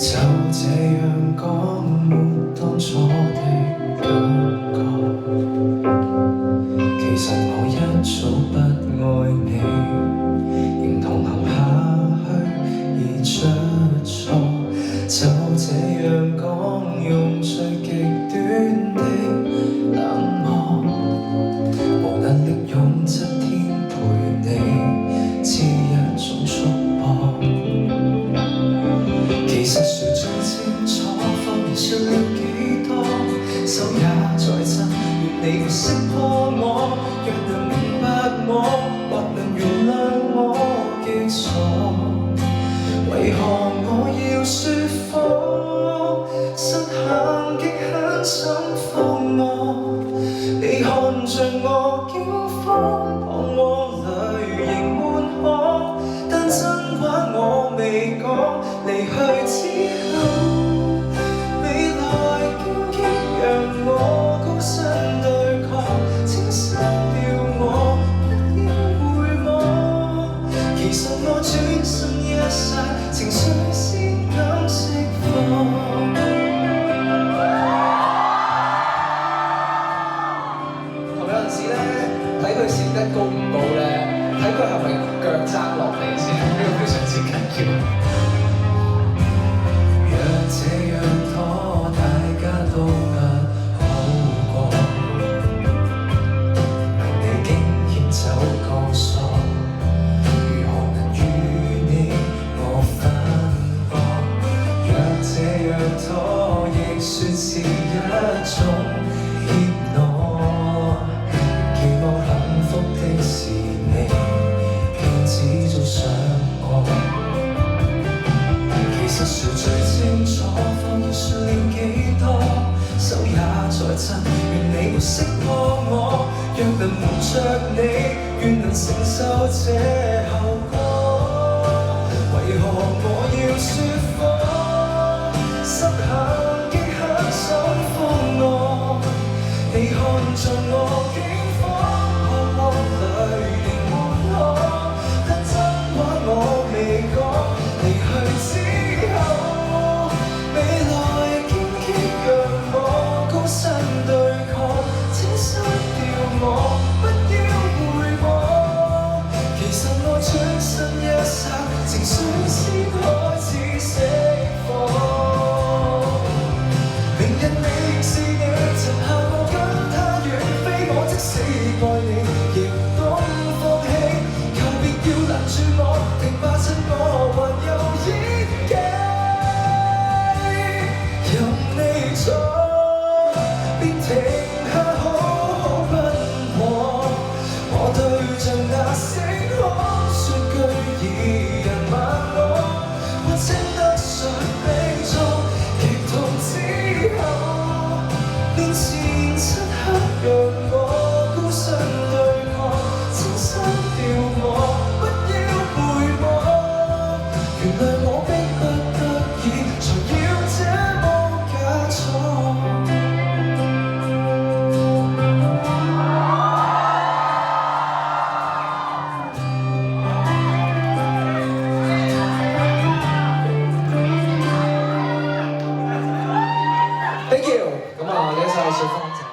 就這樣講，沒當初的感覺。其實我一早不愛你，仍同行下去已出錯。就這樣講，用最極端的冷漠，無能力用7天陪你，似一種束縛。其實誰最清楚，謊言說了幾多，手也在震，願你會識破我。若能明白我，或能原諒我嘅錯，為何我要説謊？失衡極很想放我，你看着我驚慌，旁我淚仍滿腔，但真話我未講。離去之後，未來荊棘讓我高身對抗，請刪掉我，不要回望。其實我轉身一剎，情緒先敢釋放。同有陣時咧，睇佢跣得高唔高咧，睇佢係咪腳踭落地先，呢個非常之緊要。若這樣拖，大家都不好過。你竟然走個傻，如何能與你我反駁？若這樣拖，亦算是一種怯懦。期望幸福的是你，騙子早想過。其實誰最清楚，謊言說了幾多，手也在震，願你會識破我。若能瞞着你，願能承受這後果。為何我要説謊？失衡極很想放我，你看着我驚慌，看我淚仍滿腔，但真話我未講。離去之後，未來荊棘讓我高身對抗，請刪掉我，不要回望。其實我轉身一剎，情緒先開始釋放。明日你仍是你，曾下我跟他遠飛，我即使愛你，亦懂放棄。求別要攔住我，停吧趁我還有演技。任你錯，便停下好好奔往。我對着那星空說句二人晚安，或稱得上悲壯。劇痛之後，面前漆黑讓我高身對抗，請刪掉我，不要回望。原諒我迫不得已，才要這麼假裝。Thank you。咁啊，呢一首小方。